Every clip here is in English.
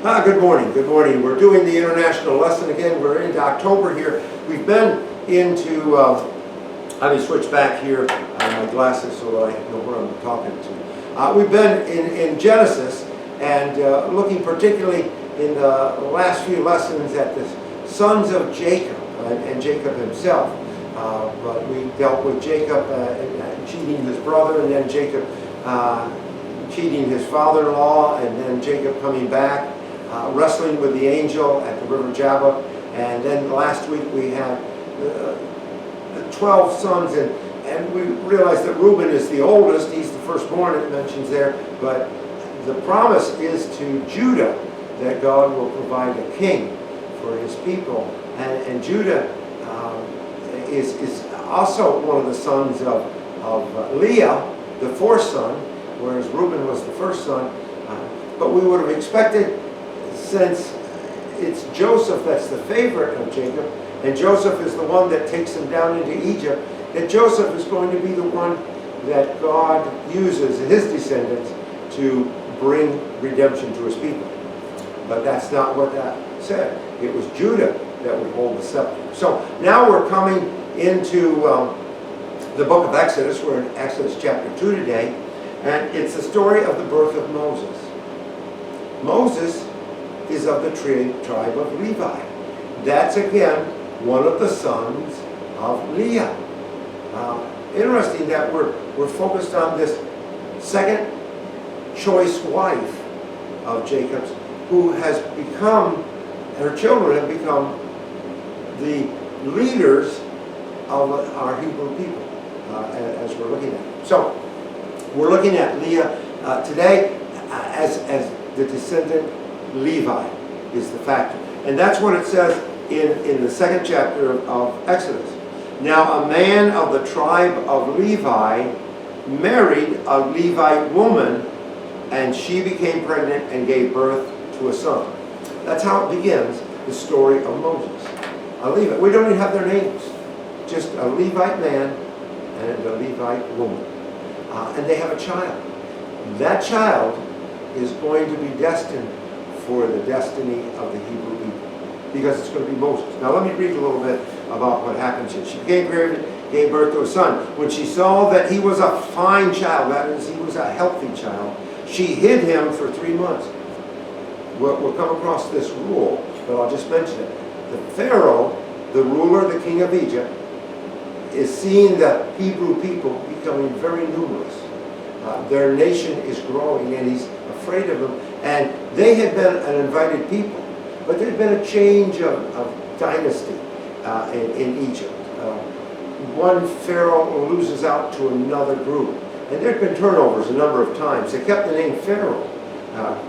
Good morning. Good morning. We're doing the international lesson again. We're into October here. We've been into, let me switch back here on my glasses so that I know where I'm talking to. We've been in Genesis and looking particularly in the last few lessons at the sons of Jacob and Jacob himself. But we dealt with Jacob cheating his brother, and then Jacob cheating his father-in-law, and then Jacob coming back, wrestling with the angel at the river Jabbok. And then last week we had the 12 sons, and we realized that Reuben is the oldest. He's the firstborn, it mentions there. But the promise is to Judah that God will provide a king for his people. And Judah is also one of the sons of Leah, the fourth son, whereas Reuben was the first son. But we would have expected, since it's Joseph that's the favorite of Jacob, and Joseph is the one that takes him down into Egypt, that Joseph is going to be the one that God uses, his descendants, to bring redemption to his people. But that's not what that said. It was Judah that would hold the scepter. So now we're coming into the book of Exodus. We're in Exodus chapter 2 today, and it's the story of the birth of Moses. Moses is of the tribe of Levi. That's again one of the sons of Leah. Interesting that we're focused on this second choice wife of Jacob's, who has become, her children have become the leaders of our Hebrew people, as we're looking at. So we're looking at Leah today as the descendant. Levi is the factor. And that's what it says in the second chapter of Exodus. Now a man of the tribe of Levi married a Levite woman, and she became pregnant and gave birth to a son. That's how it begins, the story of Moses. A Levite. We don't even have their names. Just a Levite man and a Levite woman. And they have a child. That child is going to be destined for the destiny of the Hebrew people, because it's going to be Moses. Now let me read a little bit about what happens here. She became pregnant, gave birth to a son. When she saw that he was a fine child, that is, he was a healthy child, she hid him for 3 months. We'll come across this rule, but I'll just mention it. The Pharaoh, the ruler, the king of Egypt, is seeing the Hebrew people becoming very numerous. Their nation is growing, and he's afraid of them. And they had been an invited people, but there had been a change of dynasty in Egypt. One pharaoh loses out to another group, and there had been turnovers a number of times. They kept the name Pharaoh,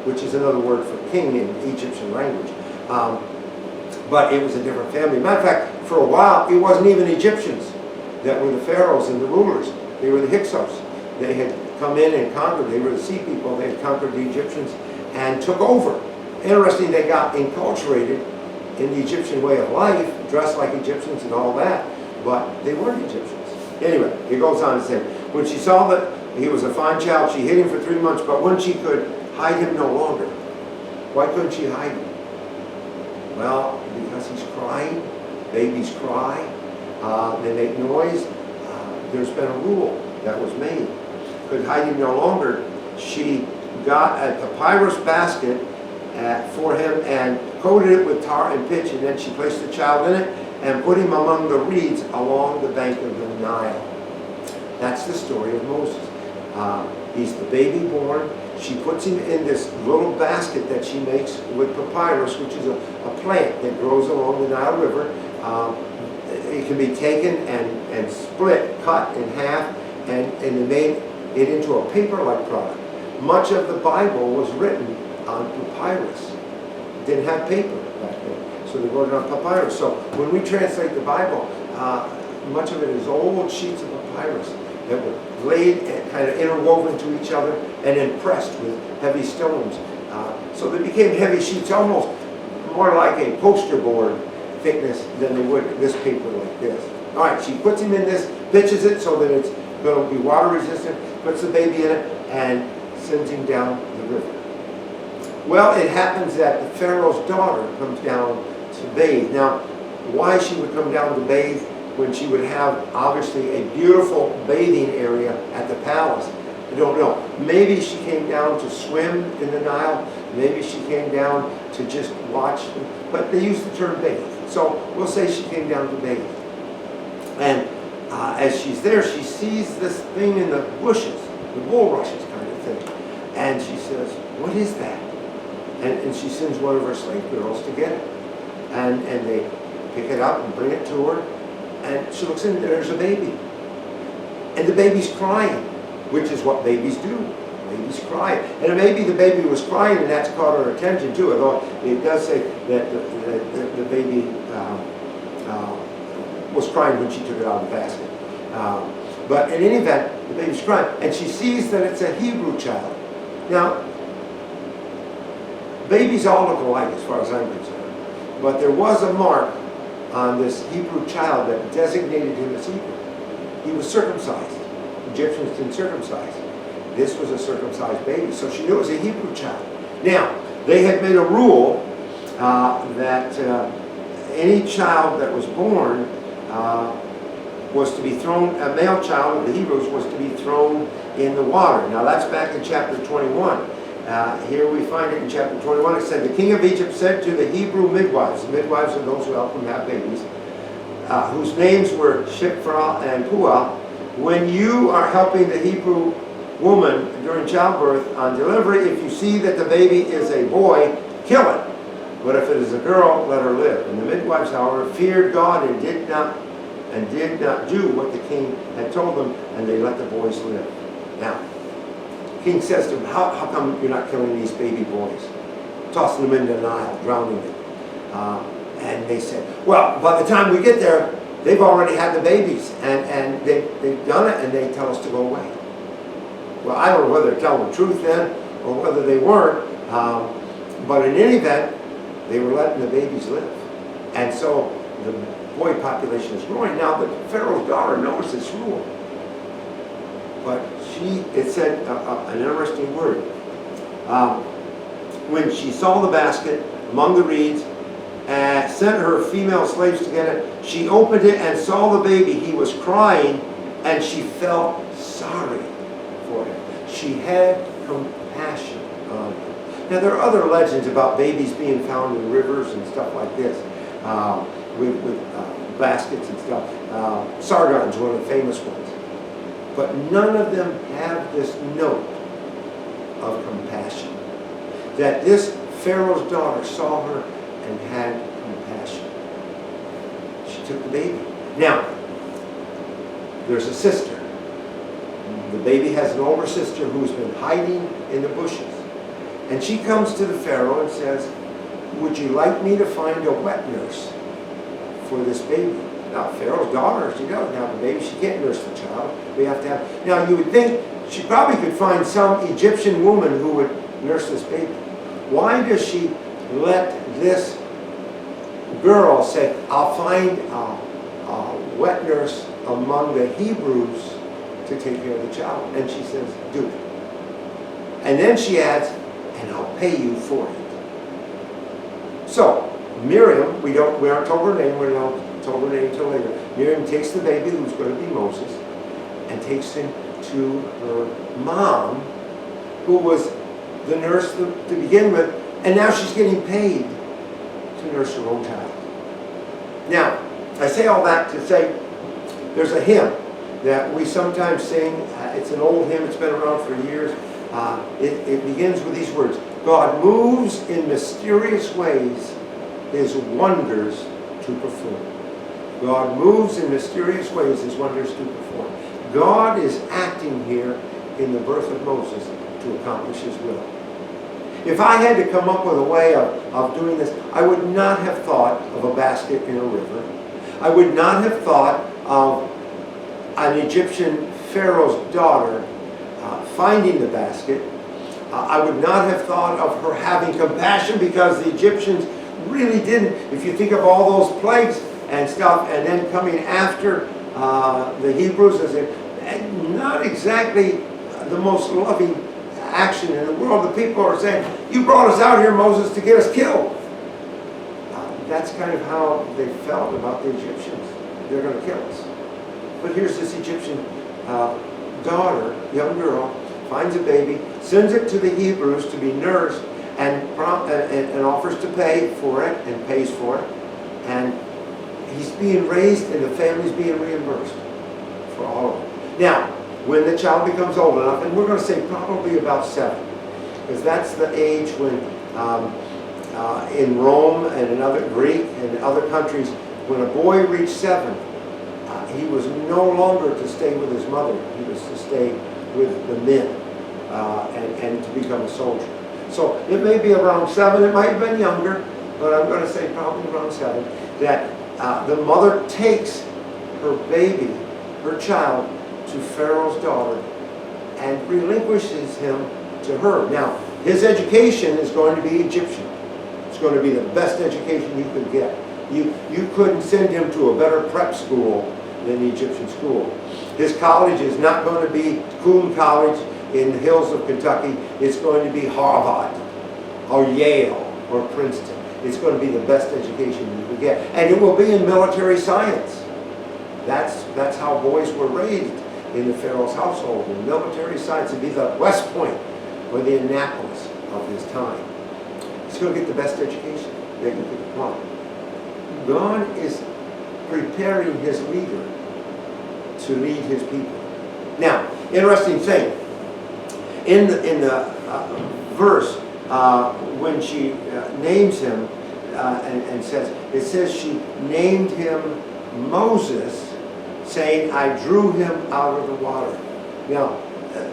which is another word for king in Egyptian language, but it was a different family. Matter of fact, for a while, it wasn't even Egyptians that were the pharaohs and the rulers. They were the Hyksos. They had come in and conquered. They were the sea people. They had conquered the Egyptians and took over. Interesting, they got enculturated in the Egyptian way of life, dressed like Egyptians and all that, but they weren't Egyptians. Anyway, it goes on to say, when she saw that he was a fine child, she hid him for 3 months, but when she could hide him no longer. Why couldn't she hide him? Well, because he's crying. Babies cry. They make noise. There's been a rule that was made. Could hide him no longer. She got a papyrus basket for him and coated it with tar and pitch, and then she placed the child in it and put him among the reeds along the bank of the Nile. That's the story of Moses. He's the baby born. She puts him in this little basket that she makes with papyrus, which is a plant that grows along the Nile River. It can be taken and split, cut in half, and they made it into a paper-like product. Much of the Bible was written on papyrus. It didn't have paper back then, so they wrote it on papyrus. So when we translate the Bible, much of it is old sheets of papyrus that were laid and kind of interwoven to each other and then pressed with heavy stones. So they became heavy sheets, almost more like a poster board thickness than they would this paper like this. All right, she puts him in this, pitches it so that it's going to be water resistant, puts the baby in it, and sends him down the river. Well, it happens that the Pharaoh's daughter comes down to bathe. Now, why she would come down to bathe when she would have, obviously, a beautiful bathing area at the palace, I don't know. Maybe she came down to swim in the Nile. Maybe she came down to just watch. But they use the term bathe. So we'll say she came down to bathe. And as she's there, she sees this thing in the bushes, the bulrushes kind of thing. And she says, what is that? And she sends one of her slave girls to get it. And they pick it up and bring it to her. And she looks in, there's a baby. And the baby's crying, which is what babies do. Babies cry. And maybe the baby was crying and that's caught her attention too, although it does say that the baby was crying when she took it out of the basket. But in any event, the baby's crying. And she sees that it's a Hebrew child. Now, babies all look alike as far as I'm concerned. But there was a mark on this Hebrew child that designated him as Hebrew. He was circumcised. Egyptians didn't circumcise. This was a circumcised baby, so she knew it was a Hebrew child. Now, they had made a rule that any child that was born was to be thrown, a male child of the Hebrews was to be thrown in the water. Now, that's back in chapter 21. Here we find it in chapter 21. It said, the king of Egypt said to the Hebrew midwives, the midwives are those who help them have babies, whose names were Shiphrah and Puah, when you are helping the Hebrew woman during childbirth on delivery, if you see that the baby is a boy, kill it. But if it is a girl, let her live. And the midwives, however, feared God and did not do what the king had told them, and they let the boys live. Now, the king says to them, how come you're not killing these baby boys? Tossing them into the Nile, drowning them. And they said, well, by the time we get there, they've already had the babies, and they've done it, and they tell us to go away. Well, I don't know whether they're telling the truth then, or whether they weren't, but in any event, they were letting the babies live. And so the boy population is growing. Now, the Pharaoh's daughter knows this rule. But it said an interesting word. When she saw the basket among the reeds, sent her female slaves to get it, she opened it and saw the baby. He was crying, and she felt sorry for him. She had compassion on him. Now, there are other legends about babies being found in rivers and stuff like this, with baskets and stuff. Sargon's one of the famous ones. But none of them have this note of compassion. That this Pharaoh's daughter saw her and had compassion. She took the baby. Now, there's a sister. The baby has an older sister who's been hiding in the bushes. And she comes to the Pharaoh and says, would you like me to find a wet nurse for this baby? Now, Pharaoh's daughter, she doesn't have a baby. She can't nurse the child. We have to have... Now, you would think she probably could find some Egyptian woman who would nurse this baby. Why does she let this girl say, I'll find a wet nurse among the Hebrews to take care of the child? And she says, do it. And then she adds, and I'll pay you for it. So, Miriam, we aren't told her name, we're not told her name until later. Miriam takes the baby, who's going to be Moses, and takes him to her mom, who was the nurse to begin with, and now she's getting paid to nurse her own child. Now, I say all that to say there's a hymn that we sometimes sing. It's an old hymn, it's been around for years. It begins with these words: God moves in mysterious ways his wonders to perform. God moves in mysterious ways his wonders to perform. God is acting here in the birth of Moses to accomplish his will. If I had to come up with a way of doing this, I would not have thought of a basket in a river. I would not have thought of an Egyptian Pharaoh's daughter finding the basket. I would not have thought of her having compassion, because the Egyptians really didn't. If you think of all those plagues and stuff, and then coming after the Hebrews, as not exactly the most loving action in the world. The people are saying, you brought us out here, Moses, to get us killed. That's kind of how they felt about the Egyptians. They're going to kill us. But here's this Egyptian daughter, young girl, finds a baby, sends it to the Hebrews to be nursed, and offers to pay for it, and pays for it. And he's being raised, and the family's being reimbursed for all of it. Now, when the child becomes old enough, and we're going to say probably about 7, because that's the age when in Rome and in other Greek and in other countries, when a boy reached 7, he was no longer to stay with his mother. He was to stay with the men and to become a soldier. So it may be around 7. It might have been younger, but I'm going to say probably around 7, that the mother takes her baby, her child, to Pharaoh's daughter and relinquishes him to her. Now, his education is going to be Egyptian. It's going to be the best education you could get. You couldn't send him to a better prep school than the Egyptian school. His college is not going to be Coombe College in the hills of Kentucky. It's going to be Harvard or Yale or Princeton. It's going to be the best education you could get. And it will be in military science. That's how boys were raised in the Pharaoh's household, in military science. It'd be the West Point or the Annapolis of his time. He's going to get the best education that you could want. God is preparing his leader to lead his people. Now, interesting thing, in the verse, when she names him and says, it says she named him Moses, saying, I drew him out of the water. Now,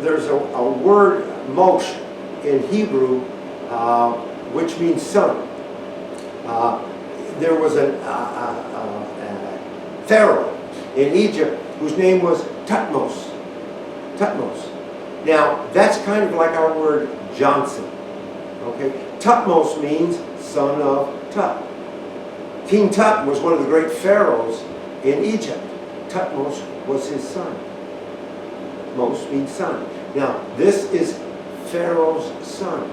there's a word, Moshe, in Hebrew, which means son. There was a Pharaoh in Egypt whose name was Tutmos. Tutmos. Now, that's kind of like our word Johnson. Okay? Tutmos means son of Tut. King Tut was one of the great pharaohs in Egypt. Tutmos was his son. Mos means son. Now, this is Pharaoh's son.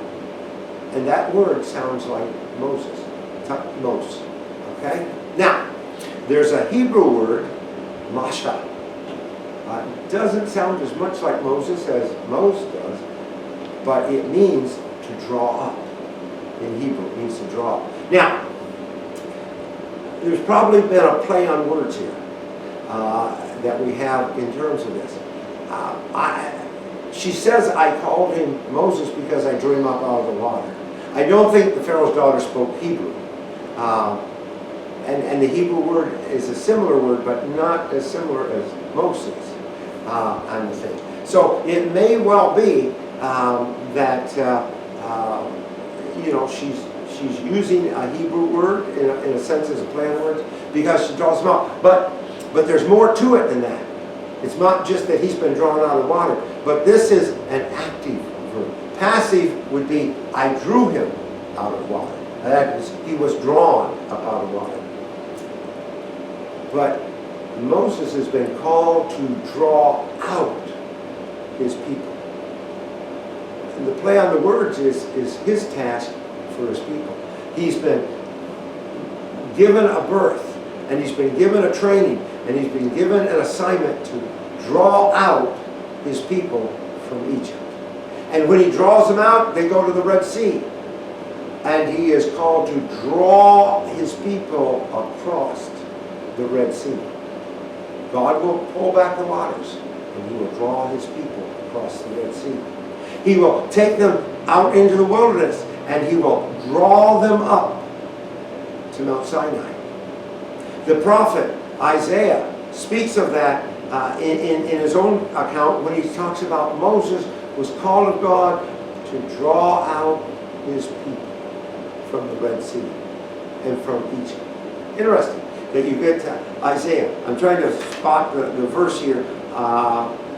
And that word sounds like Moses. Tutmos. Okay? Now, there's a Hebrew word, Masha. It doesn't sound as much like Moses as Moses does, but it means to draw up. In Hebrew, it means to draw up. Now, there's probably been a play on words here that we have in terms of this. She says, I called him Moses because I drew him up out of the water. I don't think the Pharaoh's daughter spoke Hebrew. And the Hebrew word is a similar word, but not as similar as Moses on the thing. So it may well be that she's using a Hebrew word in a sense as a play on words because she draws them out. But there's more to it than that. It's not just that he's been drawn out of the water, but this is an active verb. Passive would be, I drew him out of water. That is, he was drawn up out of water. But Moses has been called to draw out his people. And the play on the words is his task for his people. He's been given a birth, and he's been given a training, and he's been given an assignment to draw out his people from Egypt. And when he draws them out, they go to the Red Sea. And he is called to draw his people across the Red Sea. God will pull back the waters, and he will draw his people across the Red Sea. He will take them out into the wilderness, and he will draw them up to Mount Sinai. The prophet Isaiah speaks of that in his own account when he talks about Moses was called of God to draw out his people from the Red Sea and from Egypt. Interesting that you get to Isaiah. I'm trying to spot the verse here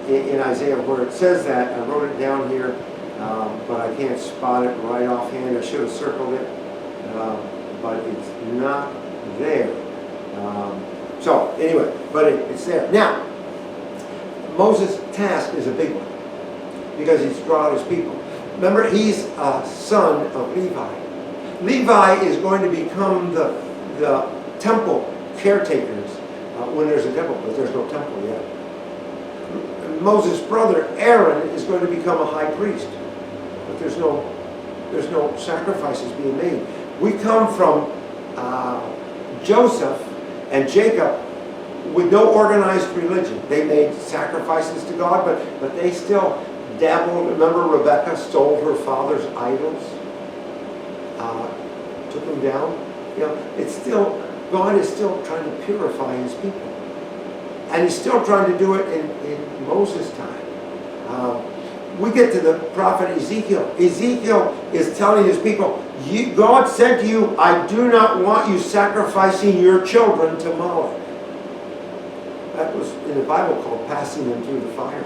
in Isaiah where it says that. I wrote it down here, but I can't spot it right offhand. I should have circled it, but it's not there. So anyway, but it's there. Now, Moses' task is a big one because he's drawn his people. Remember, he's a son of Levi. Levi is going to become the temple caretakers when there's a temple, but there's no temple yet. Moses' brother Aaron is going to become a high priest, but there's no sacrifices being made. We come from Joseph and Jacob with no organized religion. They made sacrifices to God, but they still dabbled. Remember, Rebecca stole her father's idols, took them down. You know, it's still, God is still trying to purify his people. And he's still trying to do it in Moses' time. We get to the prophet Ezekiel. Ezekiel is telling his people, God said to you, I do not want you sacrificing your children to Moloch. That was in the Bible called passing them through the fire.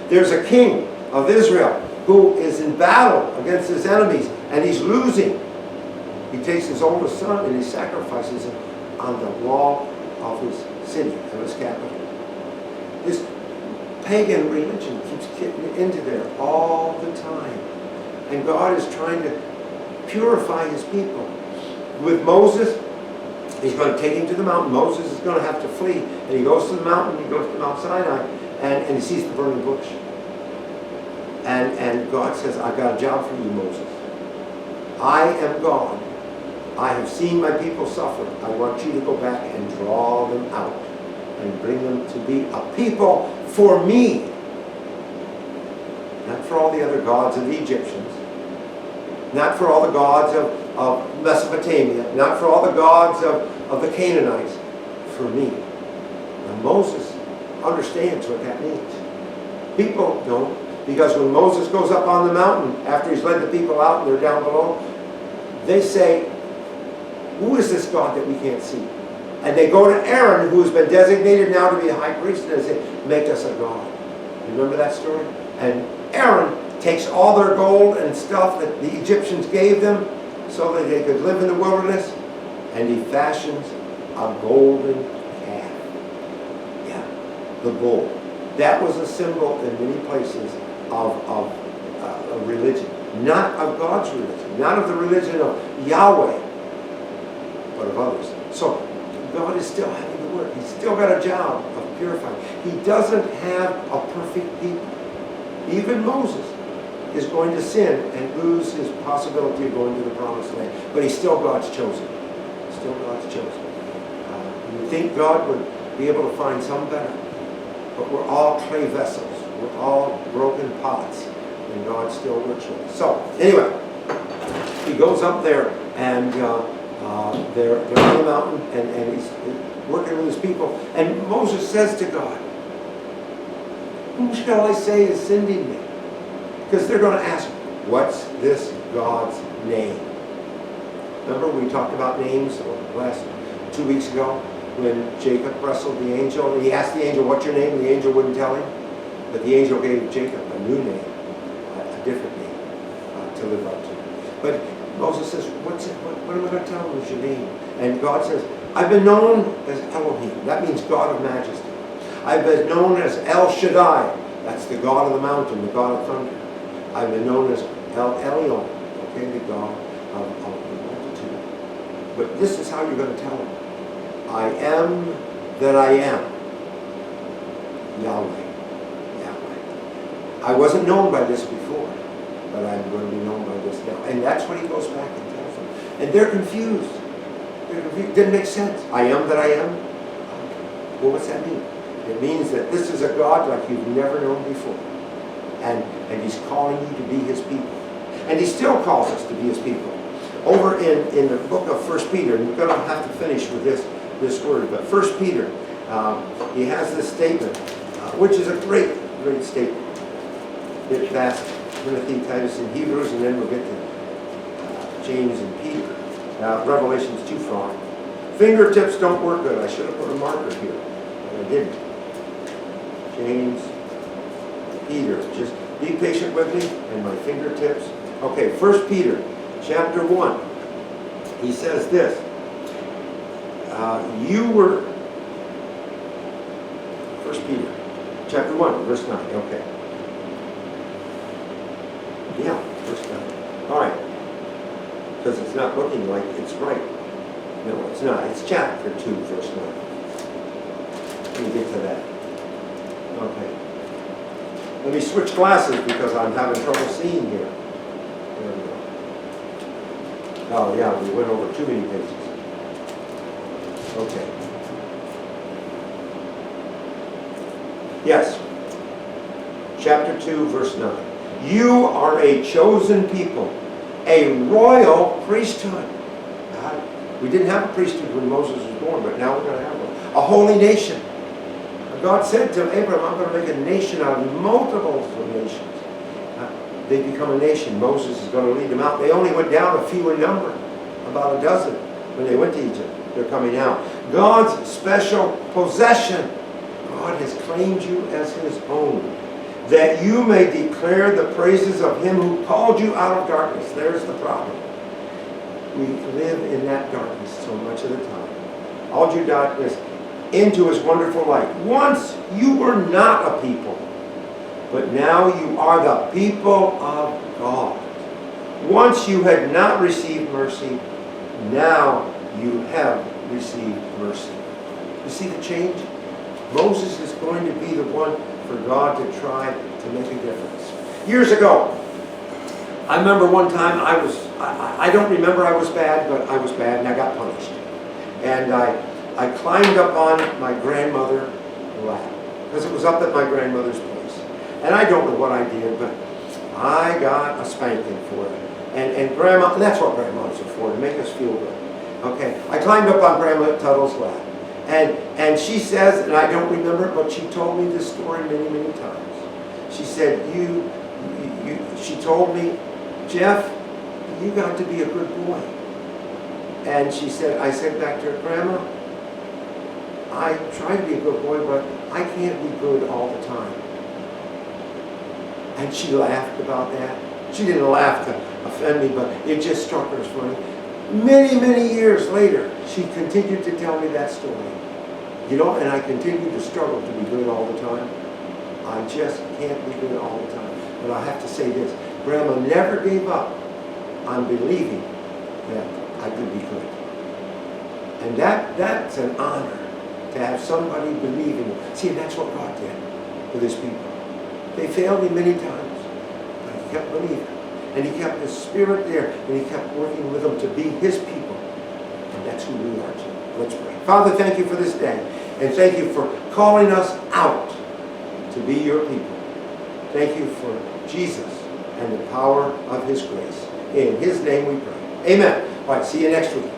There's a king of Israel who is in battle against his enemies, and he's losing. He takes his oldest son and he sacrifices him on the wall of his city, of his capital. This pagan religion keeps getting into there all the time. And God is trying to purify his people. With Moses, he's going to take him to the mountain. Moses is going to have to flee. And he goes to the mountain, he goes to Mount Sinai, and he sees the burning bush. And God says, I've got a job for you, Moses. I am God. I have seen my people suffer. I want you to go back and draw them out and bring them to be a people for me. Not for all the other gods of the Egyptians. Not for all the gods of Mesopotamia. Not for all the gods of the Canaanites. For me. And Moses understands what that means. People don't. Because when Moses goes up on the mountain, after he's led the people out and they're down below, they say, who is this God that we can't see? And they go to Aaron, who has been designated now to be a high priest, and they say, make us a God. You remember that story? And Aaron takes all their gold and stuff that the Egyptians gave them so that they could live in the wilderness, and he fashions a golden calf. Yeah, the bull. That was a symbol in many places of religion. Not of God's religion. Not of the religion of Yahweh, but of others. So God is still having to work. He's still got a job of purifying. He doesn't have a perfect people. Even Moses is going to sin and lose his possibility of going to the promised land. But he's still God's chosen. Still God's chosen. You think God would be able to find some better. But we're all clay vessels. We're all broken pots. And God still works with us. So, anyway, he goes up there and they're on the mountain and he's working with his people. And Moses says to God, whom shall I say is sending me? Because they're going to ask, what's this God's name? Remember we talked about names last 2 weeks ago when Jacob wrestled the angel. And he asked the angel, what's your name? And the angel wouldn't tell him. But the angel gave Jacob a new name, a different name to live up to. But Moses says, what am I going to tell him is your name? And God says, I've been known as Elohim. That means God of majesty. I've been known as El Shaddai. That's the God of the mountain, the God of thunder. I've been known as El Elyon, okay, the God of the multitude. But this is how you're going to tell him. I am that I am. Yahweh. I wasn't known by this before, but I'm going to be known by this now. And that's when he goes back and tells them. And they're confused. It didn't make sense. I am that I am? Well, what's that mean? It means that this is a God like you've never known before. And he's calling you to be his people. And he still calls us to be his people. Over in the book of 1 Peter, and we're going to have to finish with this word, but 1 Peter, he has this statement, which is a great, great statement. Get past Timothy, Titus, and Hebrews, and then we'll get to James and Peter. Revelation's too far. Fingertips don't work good. I should have put a marker here, but I didn't. James, Peter. Just be patient with me and my fingertips. Okay, 1 Peter chapter 1. He says this. You were... 1 Peter chapter 1, verse 9. Okay. Yeah, verse 9. All right. Because it's not looking like it's right. No, it's not. It's chapter 2, verse 9. Let me get to that. Okay. Let me switch glasses because I'm having trouble seeing here. There we go. Oh, yeah, we went over too many pages. Okay. Yes. Chapter 2, verse 9. You are a chosen people, a royal priesthood. We didn't have a priesthood when Moses was born, but now we're going to have one. A holy nation. God said to Abraham, I'm going to make a nation out of multiples of nations. They become a nation. Moses is going to lead them out. They only went down a few in number, about a dozen when they went to Egypt. They're coming out. God's special possession. God has claimed you as his own, that you may declare the praises of him who called you out of darkness. There's the problem. We live in that darkness so much of the time. Called you darkness into his wonderful light. Once you were not a people, but now you are the people of God. Once you had not received mercy, now you have received mercy. You see the change? Moses is going to be the one for God to try to make a difference. Years ago, I remember one time I don't remember I was bad, but I was bad and I got punished. And I climbed up on my grandmother's lap because it was up at my grandmother's place. And I don't know what I did, but I got a spanking for it. And Grandma, and that's what grandmas are for, to make us feel good. Okay, I climbed up on Grandma Tuttle's lap. And she says, and I don't remember it, but she told me this story many, many times. She said, she told me, Jeff, you got to be a good boy. And she said, I said back to her, Grandma, I try to be a good boy, but I can't be good all the time. And she laughed about that. She didn't laugh to offend me, but it just struck her as funny. Many, many years later, she continued to tell me that story. You know, and I continue to struggle to be good all the time. I just can't be good all the time. But I have to say this. Grandma never gave up on believing that I could be good. And that's an honor to have somebody believing it. See, and that's what God did with his people. They failed him many times, but he kept believing. And he kept his spirit there, and he kept working with them to be his people. And that's who we are too. Let's pray. Father, thank you for this day. And thank you for calling us out to be your people. Thank you for Jesus and the power of his grace. In his name we pray. Amen. All right, see you next week.